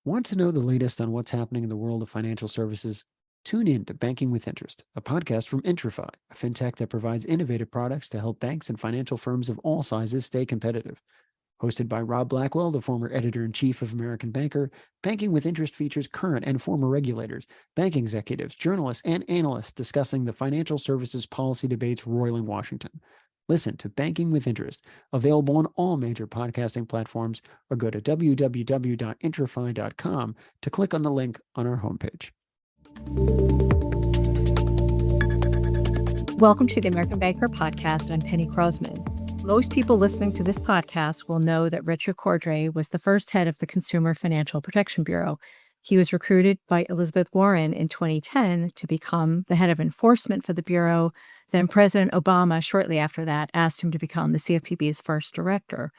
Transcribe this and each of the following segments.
Want to know the latest on what's happening in the world of financial services? Tune in to Banking with Interest, a podcast from Intrify, a fintech that provides innovative products to help banks and financial firms of all sizes stay competitive. Hosted by Rob Blackwell, the former editor in chief of American Banker, Banking with Interest features current and former regulators, bank executives, journalists, and analysts discussing the financial services policy debates roiling Washington. Listen to Banking with Interest, available on all major podcasting platforms, or go to www.intrify.com to click on the link on our homepage. Welcome to the American Banker podcast. I'm Penny Crosman. Most people listening to this podcast will know that Richard Cordray was the first head of the Consumer Financial Protection Bureau. He was recruited by Elizabeth Warren in 2010 to become the head of enforcement for the Bureau. Then President Obama, shortly after that, asked him to become the CFPB's first director.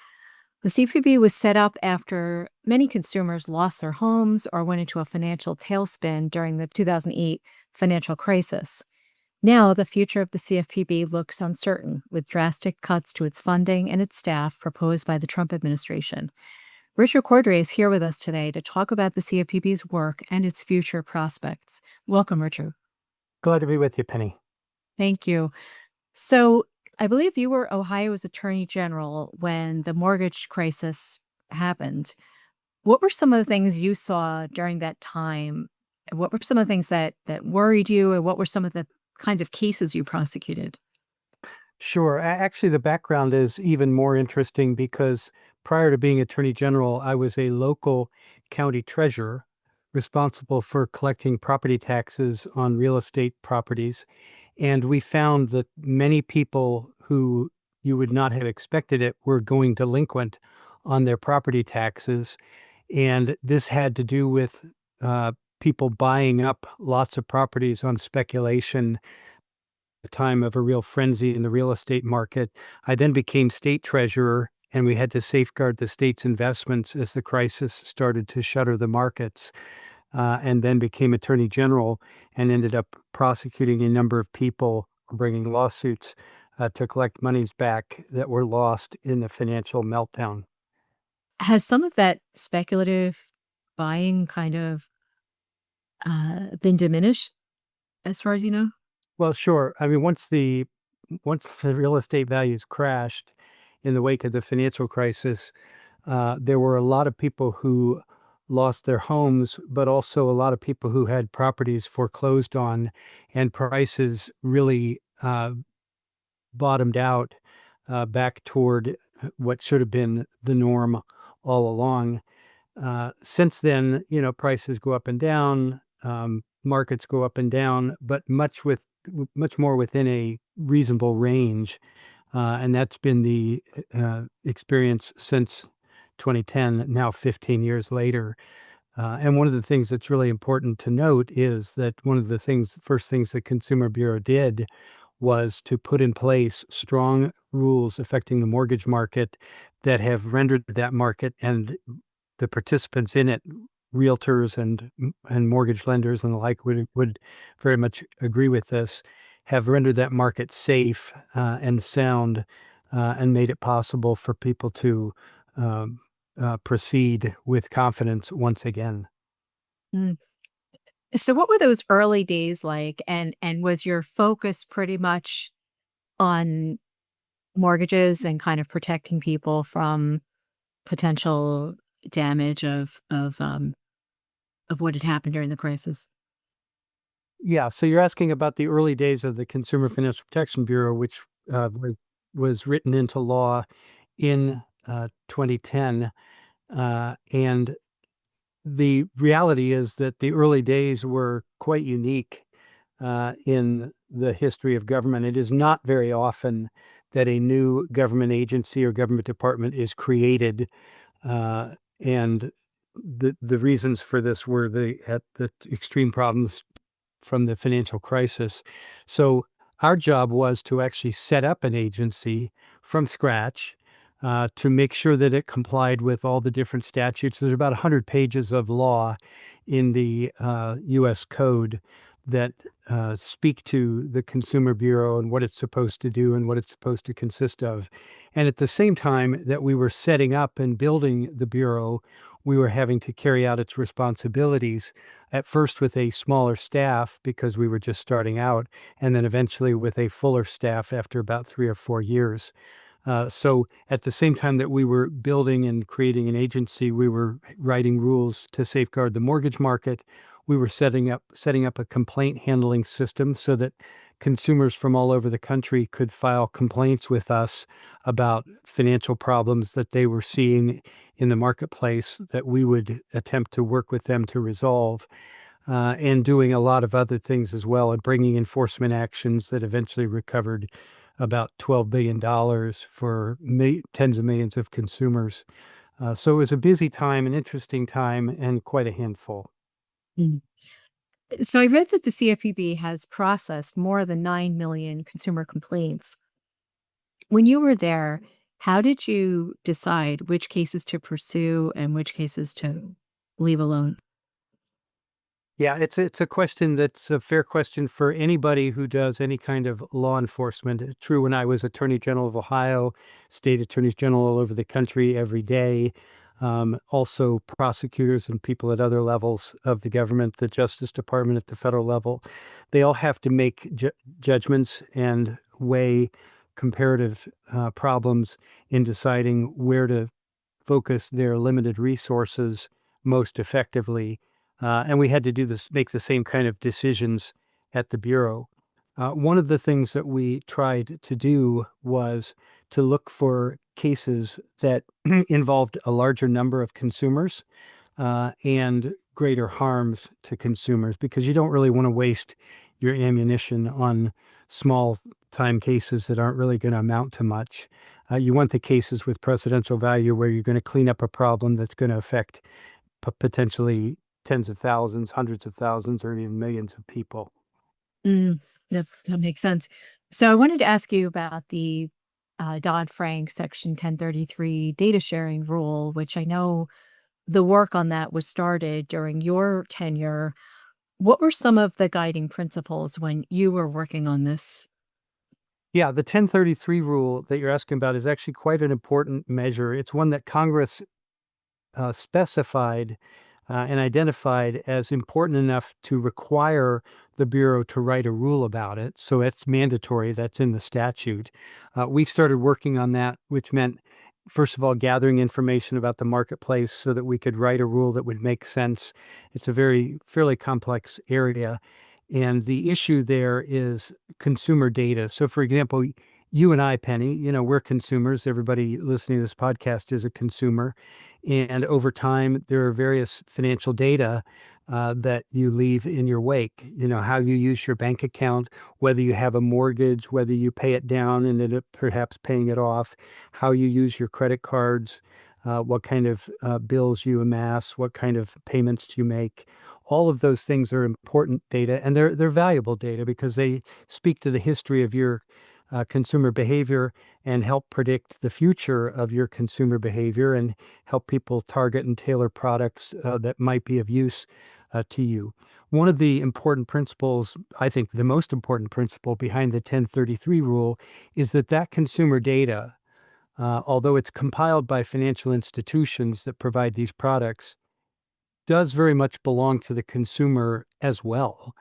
The CFPB was set up after many consumers lost their homes or went into a financial tailspin during the 2008 financial crisis. Now, the future of the CFPB looks uncertain, with drastic cuts to its funding and its staff proposed by the Trump administration. Richard Cordray is here with us today to talk about the CFPB's work and its future prospects. Welcome, Richard. Glad to be with you, Penny. Thank you. So, I believe you were Ohio's Attorney General when the mortgage crisis happened. What were some of the things you saw during that time? What were some of the things that worried you, and what were some of the kinds of cases you prosecuted? Sure. Actually, the background is even more interesting because prior to being Attorney General, I was a local county treasurer responsible for collecting property taxes on real estate properties. And we found that many people who you would not have expected it were going delinquent on their property taxes. And this had to do with people buying up lots of properties on speculation, a time of a real frenzy in the real estate market. I then became state treasurer, and we had to safeguard the state's investments as the crisis started to shutter the markets, and then became attorney general and ended up prosecuting a number of people, bringing lawsuits to collect monies back that were lost in the financial meltdown. Has some of that speculative buying kind of been diminished, as far as you know? Well, sure. I mean, once the real estate values crashed in the wake of the financial crisis, there were a lot of people who lost their homes, but also a lot of people who had properties foreclosed on, and prices really bottomed out back toward what should have been the norm all along. Since then, prices go up and down, markets go up and down, but much more within a reasonable range. And that's been the experience since 2010, now 15 years later. And one of the things that's really important to note is that one of the first things the Consumer Bureau did was to put in place strong rules affecting the mortgage market that have rendered that market and the participants in it, realtors and mortgage lenders and the like, would very much agree with this, have rendered that market safe and sound, and made it possible for people to proceed with confidence once again. Mm. So what were those early days like? And was your focus pretty much on mortgages and kind of protecting people from potential damage of what had happened during the crisis? Yeah, so you're asking about the early days of the Consumer Financial Protection Bureau, which was written into law in 2010. And the reality is that the early days were quite unique in the history of government. It is not very often that a new government agency or government department is created, and the reasons for this were the extreme problems from the financial crisis. So our job was to actually set up an agency from scratch to make sure that it complied with all the different statutes. There's about 100 pages of law in the U.S. Code that speak to the Consumer Bureau and what it's supposed to do and what it's supposed to consist of. And at the same time that we were setting up and building the Bureau, we were having to carry out its responsibilities, at first with a smaller staff because we were just starting out, and then eventually with a fuller staff after about 3 or 4 years. So at the same time that we were building and creating an agency, we were writing rules to safeguard the mortgage market. We were setting up a complaint handling system so that consumers from all over the country could file complaints with us about financial problems that they were seeing in the marketplace that we would attempt to work with them to resolve. And doing a lot of other things as well, and bringing enforcement actions that eventually recovered about $12 billion for tens of millions of consumers. So it was a busy time, an interesting time, and quite a handful. Mm. So I read that the CFPB has processed more than 9 million consumer complaints. When you were there, how did you decide which cases to pursue and which cases to leave alone? Yeah, it's a question that's a fair question for anybody who does any kind of law enforcement. True, when I was Attorney General of Ohio, state attorneys general all over the country every day, also prosecutors and people at other levels of the government, the Justice Department at the federal level, they all have to make judgments and weigh comparative problems in deciding where to focus their limited resources most effectively. And we had to make the same kind of decisions at the Bureau. One of the things that we tried to do was to look for cases that involved a larger number of consumers and greater harms to consumers, because you don't really want to waste your ammunition on small time cases that aren't really going to amount to much. You want the cases with precedential value where you're going to clean up a problem that's going to affect potentially tens of thousands, hundreds of thousands, or even millions of people. That makes sense. So I wanted to ask you about the Dodd-Frank Section 1033 data sharing rule, which I know the work on that was started during your tenure. What were some of the guiding principles when you were working on this? Yeah, the 1033 rule that you're asking about is actually quite an important measure. It's one that Congress specified and identified as important enough to require the Bureau to write a rule about it. So it's mandatory. That's in the statute. We started working on that, which meant, first of all, gathering information about the marketplace so that we could write a rule that would make sense. It's a fairly complex area. And the issue there is consumer data. So, for example, you and I, Penny, we're consumers. Everybody listening to this podcast is a consumer. And over time, there are various financial data that you leave in your wake. How you use your bank account, whether you have a mortgage, whether you pay it down and end up perhaps paying it off, how you use your credit cards, what kind of bills you amass, what kind of payments you make. All of those things are important data, and they're valuable data because they speak to the history of your consumer behavior and help predict the future of your consumer behavior and help people target and tailor products that might be of use to you. One of the important principles, I think the most important principle behind the 1033 rule, is that consumer data, although it's compiled by financial institutions that provide these products, does very much belong to the consumer as well.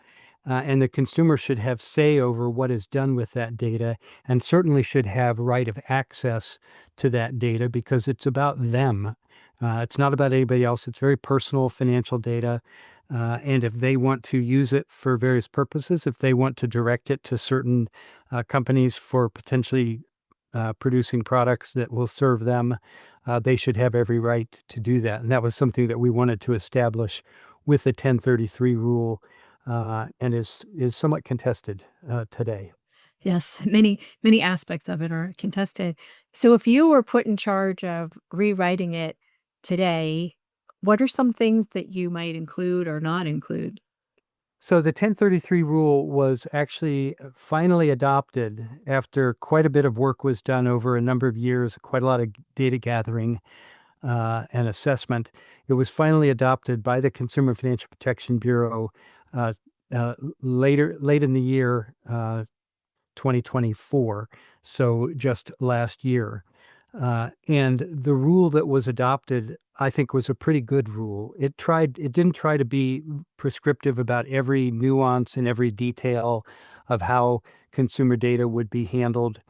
And the consumer should have say over what is done with that data, and certainly should have right of access to that data because it's about them. It's not about anybody else. It's very personal financial data. And if they want to use it for various purposes, if they want to direct it to certain companies for potentially producing products that will serve them, they should have every right to do that. And that was something that we wanted to establish with the 1033 rule, and is somewhat contested today. Yes, many aspects of it are contested. So if you were put in charge of rewriting it today, what are some things that you might include or not include? So the 1033 rule was actually finally adopted after quite a bit of work was done over a number of years, quite a lot of data gathering and assessment. It was finally adopted by the Consumer Financial Protection Bureau late in the year 2024, so just last year. And the rule that was adopted, I think, was a pretty good rule. It didn't try to be prescriptive about every nuance and every detail of how consumer data would be handled.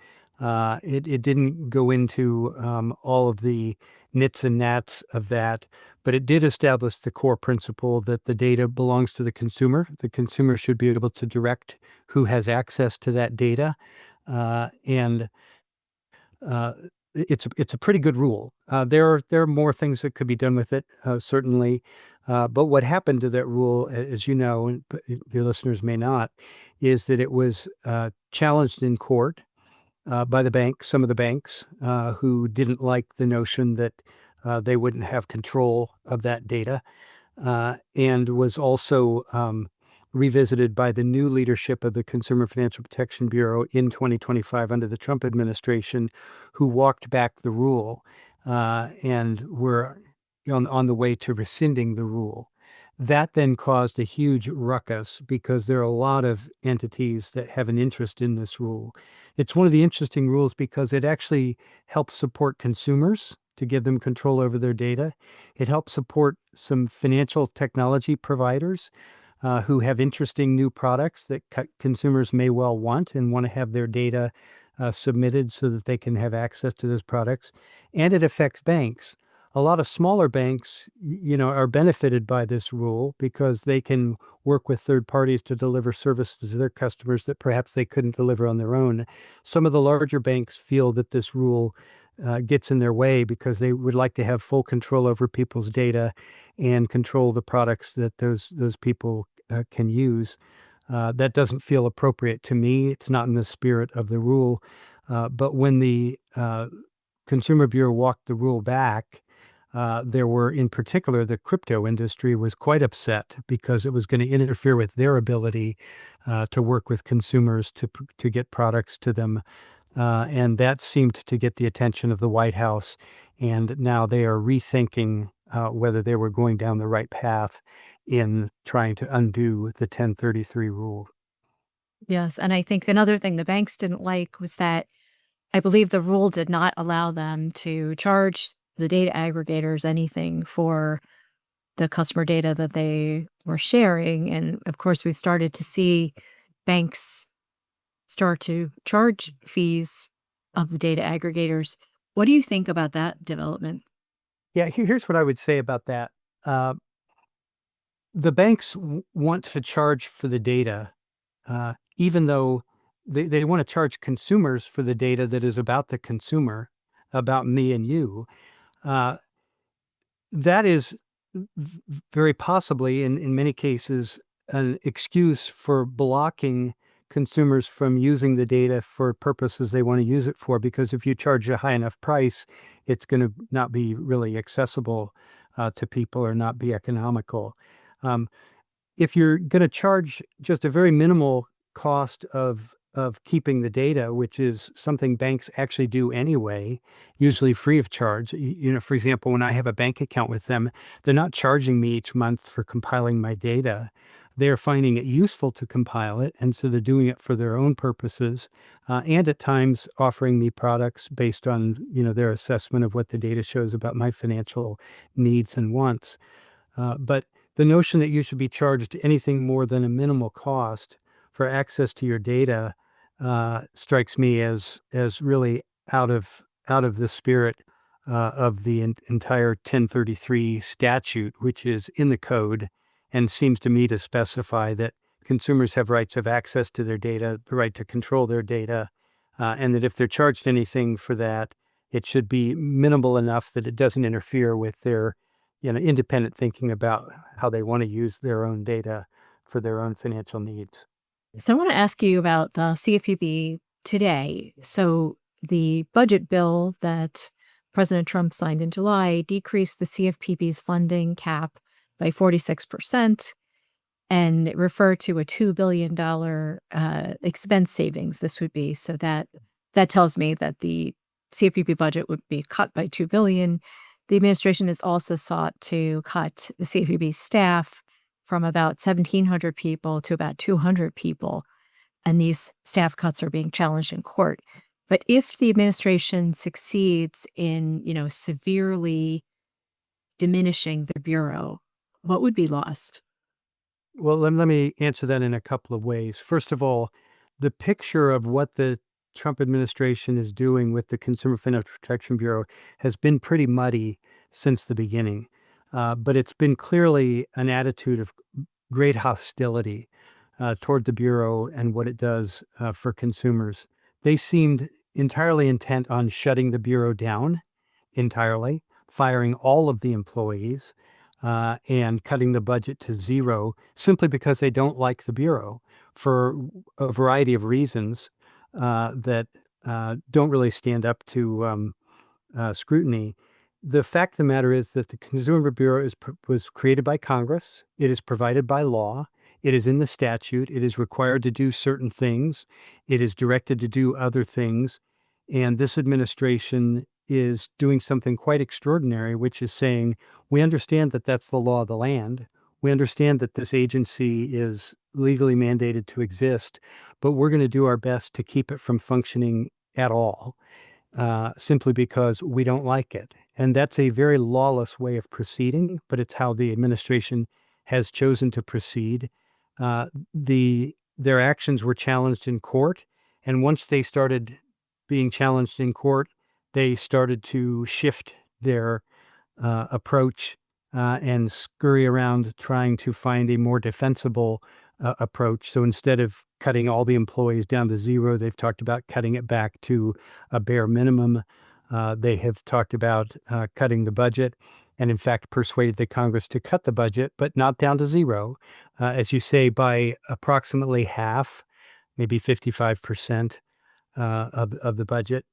It didn't go into all of the nits and gnats of that, but it did establish the core principle that the data belongs to the consumer. The consumer should be able to direct who has access to that data. And it's a pretty good rule. There are more things that could be done with it, certainly. But what happened to that rule, as you know, and your listeners may not, is that it was challenged in court by some of the banks who didn't like the notion that they wouldn't have control of that data, and was also revisited by the new leadership of the Consumer Financial Protection Bureau in 2025 under the Trump administration, who walked back the rule and were on the way to rescinding the rule. That then caused a huge ruckus because there are a lot of entities that have an interest in this rule. It's one of the interesting rules because it actually helps support consumers to give them control over their data. It helps support some financial technology providers who have interesting new products that consumers may well want and want to have their data submitted so that they can have access to those products. And it affects banks. A lot of smaller banks, are benefited by this rule because they can work with third parties to deliver services to their customers that perhaps they couldn't deliver on their own. Some of the larger banks feel that this rule gets in their way because they would like to have full control over people's data and control the products that those people can use. That doesn't feel appropriate to me. It's not in the spirit of the rule. But when the Consumer Bureau walked the rule back, there were, in particular, the crypto industry was quite upset because it was going to interfere with their ability to work with consumers to get products to them. And that seemed to get the attention of the White House. And now they are rethinking whether they were going down the right path in trying to undo the 1033 rule. Yes. And I think another thing the banks didn't like was that I believe the rule did not allow them to charge the data aggregators anything for the customer data that they were sharing. And of course, we've started to see banks start to charge fees of the data aggregators. What do you think about that development? Yeah, here's what I would say about that. The banks want to charge for the data, even though they want to charge consumers for the data that is about the consumer, about me and you. That is very possibly, in many cases, an excuse for blocking consumers from using the data for purposes they want to use it for, because if you charge a high enough price, it's going to not be really accessible to people or not be economical. If you're going to charge just a very minimal cost of keeping the data, which is something banks actually do anyway, usually free of charge. For example, when I have a bank account with them, they're not charging me each month for compiling my data. They're finding it useful to compile it, and so they're doing it for their own purposes, and at times offering me products based on their assessment of what the data shows about my financial needs and wants. But the notion that you should be charged anything more than a minimal cost for access to your data strikes me as really out of the spirit of the entire 1033 statute, which is in the code and seems to me to specify that consumers have rights of access to their data, the right to control their data, and that if they're charged anything for that, it should be minimal enough that it doesn't interfere with their independent thinking about how they want to use their own data for their own financial needs. So I want to ask you about the CFPB today. So the budget bill that President Trump signed in July decreased the CFPB's funding cap by 46% and it referred to a $2 billion expense savings this would be. So that tells me that the CFPB budget would be cut by $2 billion. The administration has also sought to cut the CFPB staff from about 1,700 people to about 200 people, and these staff cuts are being challenged in court. But if the administration succeeds in, severely diminishing the bureau, what would be lost? Well, let me answer that in a couple of ways. First of all, the picture of what the Trump administration is doing with the Consumer Financial Protection Bureau has been pretty muddy since the beginning. But it's been clearly an attitude of great hostility toward the Bureau and what it does for consumers. They seemed entirely intent on shutting the Bureau down entirely, firing all of the employees, and cutting the budget to zero simply because they don't like the Bureau for a variety of reasons that don't really stand up to scrutiny. The fact of the matter is that the Consumer Bureau was created by Congress. It is provided by law. It is in the statute. It is required to do certain things. It is directed to do other things. And this administration is doing something quite extraordinary, which is saying, we understand that that's the law of the land. We understand that this agency is legally mandated to exist, but we're going to do our best to keep it from functioning at all, simply because we don't like it. And that's a very lawless way of proceeding, but it's how the administration has chosen to proceed. Their actions were challenged in court, and once they started being challenged in court, they started to shift their approach and scurry around trying to find a more defensible approach. So instead of cutting all the employees down to zero, they've talked about cutting it back to a bare minimum. They have talked about cutting the budget and, in fact, persuaded the Congress to cut the budget, but not down to zero, as you say, by approximately half, maybe 55% of the budget.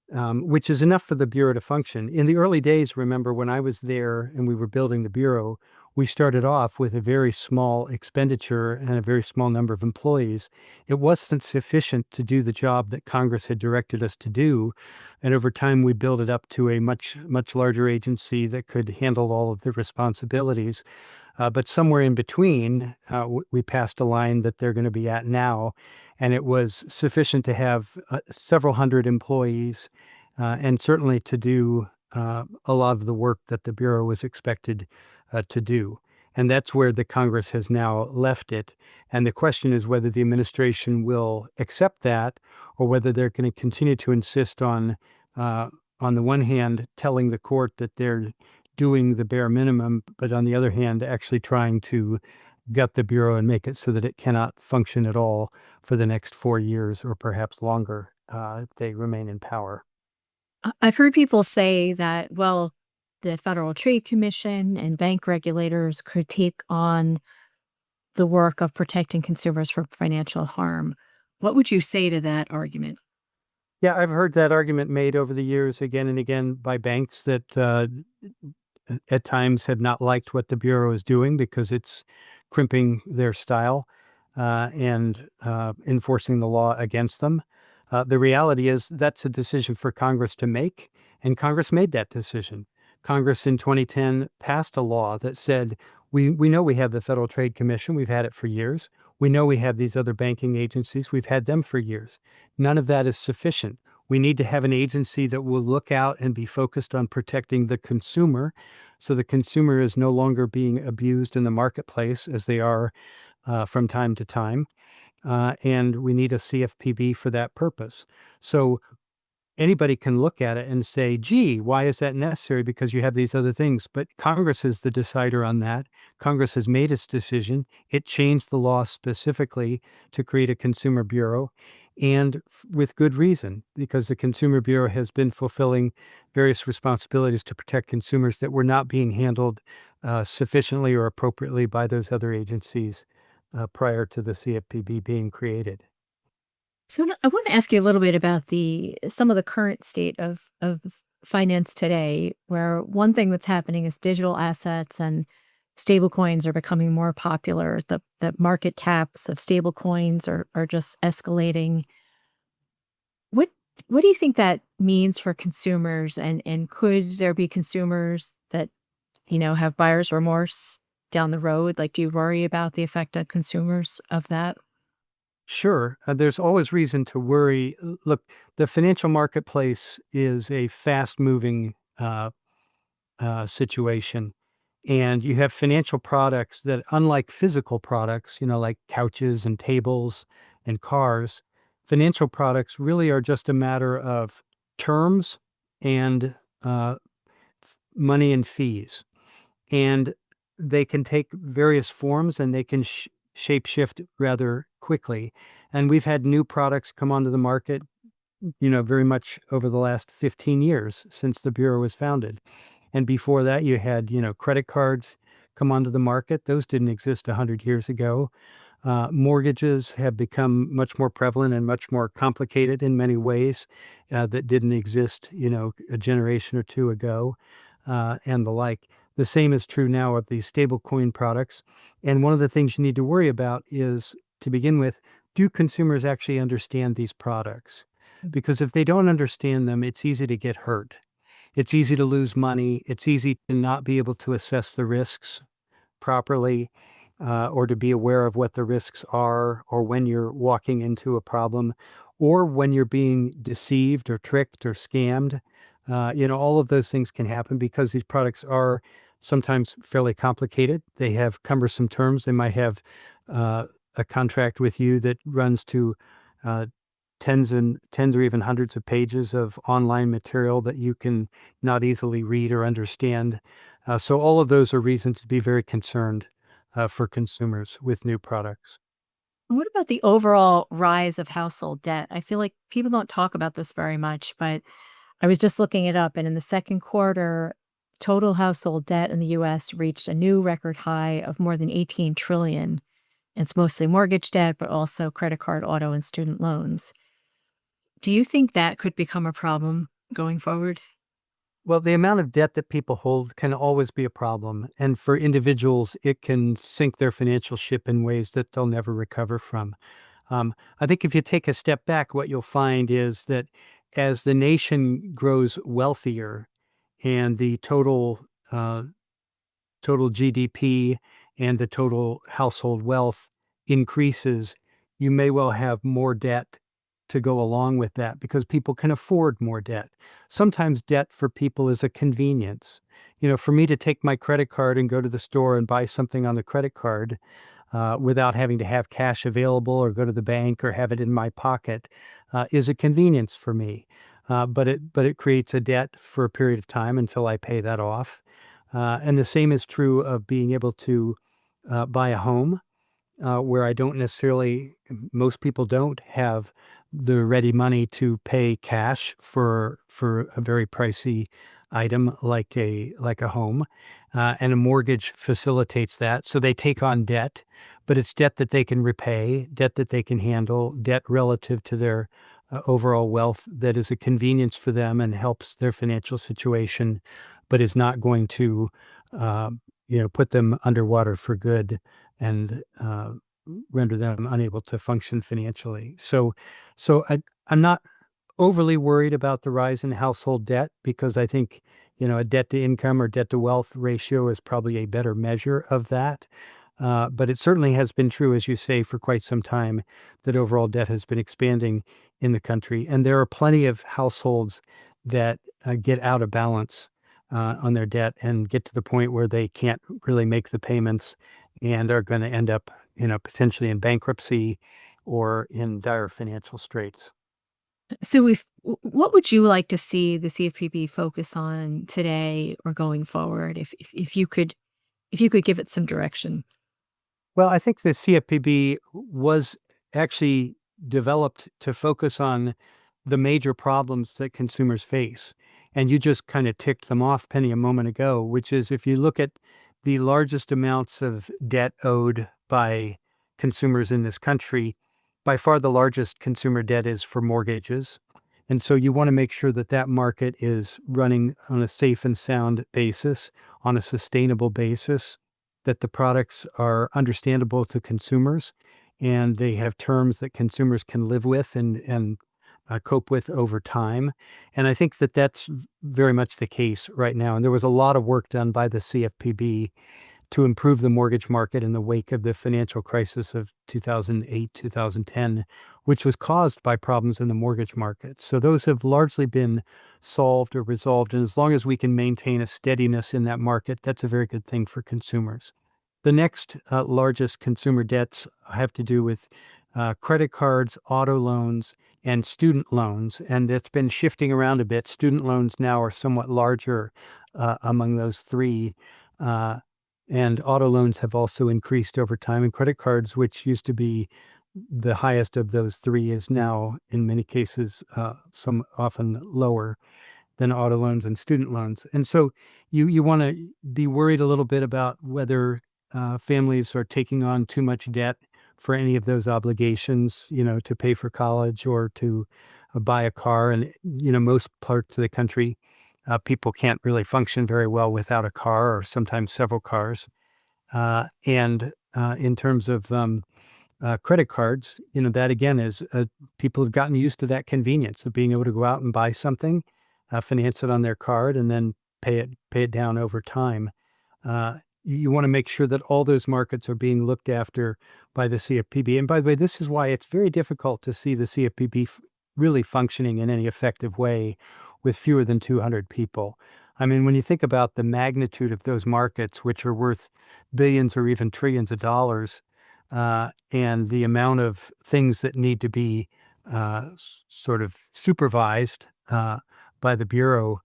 Which is enough for the Bureau to function. In the early days, remember, when I was there and we were building the Bureau, we started off with a very small expenditure and a very small number of employees. It wasn't sufficient to do the job that Congress had directed us to do. And over time, we built it up to a much, much larger agency that could handle all of the responsibilities. But somewhere in between, we passed a line that they're going to be at now. And it was sufficient to have several hundred employees and certainly to do a lot of the work that the Bureau was expected to do. And that's where the Congress has now left it. And the question is whether the administration will accept that or whether they're going to continue to insist on the one hand, telling the court that they're doing the bare minimum, but on the other hand, actually trying to gut the Bureau and make it so that it cannot function at all for the next 4 years or perhaps longer if they remain in power. I've heard people say that, well, the Federal Trade Commission and bank regulators could take on the work of protecting consumers from financial harm. What would you say to that argument? Yeah, I've heard that argument made over the years again and again by banks that at times have not liked what the Bureau is doing because it's crimping their style and enforcing the law against them. The reality is that's a decision for Congress to make, and Congress made that decision. Congress in 2010 passed a law that said, we know we have the Federal Trade Commission. We've had it for years. We know we have these other banking agencies. We've had them for years. None of that is sufficient. We need to have an agency that will look out and be focused on protecting the consumer so the consumer is no longer being abused in the marketplace as they are from time to time. And we need a CFPB for that purpose. So anybody can look at it and say, gee, why is that necessary? Because you have these other things. But Congress is the decider on that. Congress has made its decision. It changed the law specifically to create a Consumer Bureau, and with good reason, because the Consumer Bureau has been fulfilling various responsibilities to protect consumers that were not being handled sufficiently or appropriately by those other agencies prior to the CFPB being created. So I want to ask you a little bit about some of the current state of finance today, where one thing that's happening is digital assets and stablecoins are becoming more popular. The market caps of stablecoins are just escalating. What what do you think that means for consumers, and could there be consumers that have buyer's remorse down the road? Like, do you worry about the effect on consumers of that? Sure. There's always reason to worry. Look, the financial marketplace is a fast moving situation. And you have financial products that, unlike physical products, like couches and tables and cars, financial products really are just a matter of terms and uh, money and fees. And they can take various forms and they can shape shift rather quickly. And we've had new products come onto the market, very much over the last 15 years since the Bureau was founded. And before that, you had, credit cards come onto the market. Those didn't exist 100 years ago. Mortgages have become much more prevalent and much more complicated in many ways that didn't exist, a generation or two ago, and the like. The same is true now of these stablecoin products. And one of the things you need to worry about is, to begin with, do consumers actually understand these products? Because if they don't understand them, it's easy to get hurt. It's easy to lose money. It's easy to not be able to assess the risks properly, or to be aware of what the risks are, or when you're walking into a problem, or when you're being deceived or tricked or scammed. All of those things can happen because these products are sometimes fairly complicated. They have cumbersome terms. They might have a contract with you that runs to uh, tens or even hundreds of pages of online material that you can not easily read or understand. So all of those are reasons to be very concerned for consumers with new products. What about the overall rise of household debt? I feel like people don't talk about this very much, but I was just looking it up, and in the second quarter, total household debt in the US reached a new record high of more than 18 trillion. It's mostly mortgage debt, but also credit card, auto, and student loans. Do you think that could become a problem going forward? Well, the amount of debt that people hold can always be a problem. And for individuals, it can sink their financial ship in ways that they'll never recover from. I think if you take a step back, what you'll find is that as the nation grows wealthier and the total GDP and the total household wealth increases, you may well have more debt to go along with that because people can afford more debt. Sometimes debt for people is a convenience. For me to take my credit card and go to the store and buy something on the credit card without having to have cash available or go to the bank or have it in my pocket is a convenience for me. But it creates a debt for a period of time until I pay that off. And the same is true of being able to buy a home where I don't necessarily, most people don't have the ready money to pay cash for a very pricey item like a home, and a mortgage facilitates that. So they take on debt, but it's debt that they can repay, debt that they can handle, debt relative to their overall wealth that is a convenience for them and helps their financial situation, but is not going to, put them underwater for good and render them unable to function financially. So I'm not overly worried about the rise in household debt because I think, a debt to income or debt to wealth ratio is probably a better measure of that. But it certainly has been true, as you say, for quite some time that overall debt has been expanding in the country. And there are plenty of households that get out of balance on their debt and get to the point where they can't really make the payments and are going to end up, potentially in bankruptcy or in dire financial straits. So, what would you like to see the CFPB focus on today or going forward, if you could give it some direction? Well, I think the CFPB was actually developed to focus on the major problems that consumers face. And you just kind of ticked them off, Penny, a moment ago, which is if you look at the largest amounts of debt owed by consumers in this country, by far the largest consumer debt is for mortgages. And so you want to make sure that that market is running on a safe and sound basis, on a sustainable basis, that the products are understandable to consumers and they have terms that consumers can live with and cope with over time. And I think that that's very much the case right now. And there was a lot of work done by the CFPB to improve the mortgage market in the wake of the financial crisis of 2008, 2010, which was caused by problems in the mortgage market. So those have largely been solved or resolved. And as long as we can maintain a steadiness in that market, that's a very good thing for consumers. The next largest consumer debts have to do with credit cards, auto loans, and student loans. And it's been shifting around a bit. Student loans now are somewhat larger among those three. And auto loans have also increased over time. And credit cards, which used to be the highest of those three, is now, in many cases, some often lower than auto loans and student loans. And so you want to be worried a little bit about whether families are taking on too much debt for any of those obligations, to pay for college or to buy a car. And, most parts of the country, people can't really function very well without a car or sometimes several cars. And in terms of credit cards, that again is people have gotten used to that convenience of being able to go out and buy something, finance it on their card, and then pay it down over time. You want to make sure that all those markets are being looked after by the CFPB. And by the way, this is why it's very difficult to see the CFPB really functioning in any effective way with fewer than 200 people. I mean, when you think about the magnitude of those markets, which are worth billions or even trillions of dollars, and the amount of things that need to be sort of supervised by the Bureau,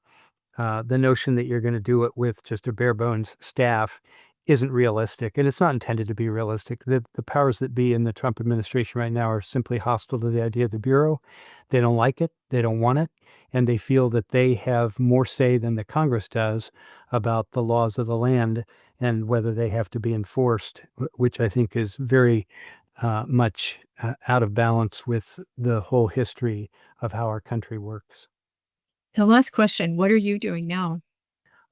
the notion that you're going to do it with just a bare bones staff isn't realistic, and it's not intended to be realistic. The powers that be in the Trump administration right now are simply hostile to the idea of the Bureau. They don't like it. They don't want it. And they feel that they have more say than the Congress does about the laws of the land and whether they have to be enforced, which I think is very much out of balance with the whole history of how our country works. The last question, what are you doing now?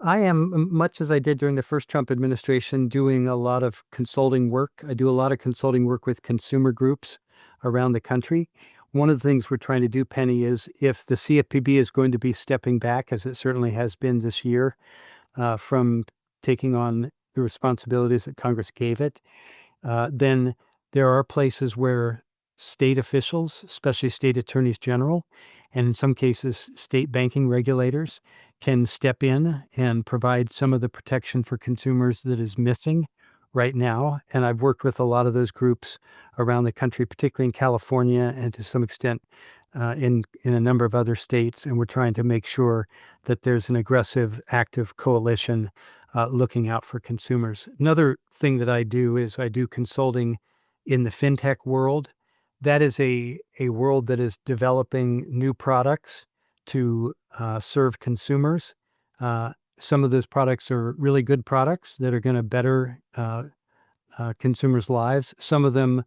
I am, much as I did during the first Trump administration, doing a lot of consulting work. I do a lot of consulting work with consumer groups around the country. One of the things we're trying to do, Penny, is if the CFPB is going to be stepping back, as it certainly has been this year, from taking on the responsibilities that Congress gave it, then there are places where state officials, especially state attorneys general, and in some cases, state banking regulators can step in and provide some of the protection for consumers that is missing right now. And I've worked with a lot of those groups around the country, particularly in California and to some extent in a number of other states. And we're trying to make sure that there's an aggressive, active coalition looking out for consumers. Another thing that I do is I do consulting in the fintech world. That is a world that is developing new products to serve consumers. Some of those products are really good products that are going to better consumers' lives. Some of them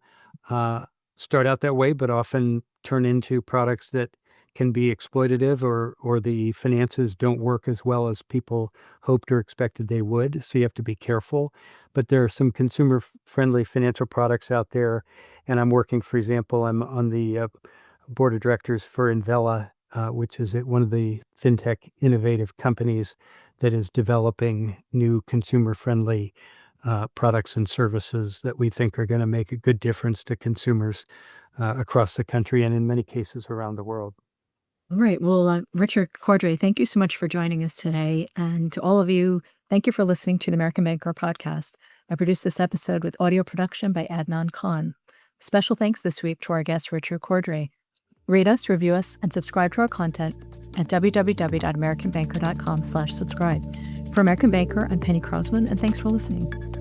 start out that way, but often turn into products that can be exploitative or the finances don't work as well as people hoped or expected they would. So you have to be careful. But there are some consumer-friendly financial products out there. And I'm working, for example, I'm on the board of directors for Invela, which is one of the fintech innovative companies that is developing new consumer-friendly products and services that we think are going to make a good difference to consumers across the country and in many cases around the world. All right. Well, Richard Cordray, thank you so much for joining us today. And to all of you, thank you for listening to the American Banker podcast. I produced this episode with audio production by Adnan Khan. Special thanks this week to our guest, Richard Cordray. Rate us, review us, and subscribe to our content at www.americanbanker.com/subscribe. For American Banker, I'm Penny Crosman, and thanks for listening.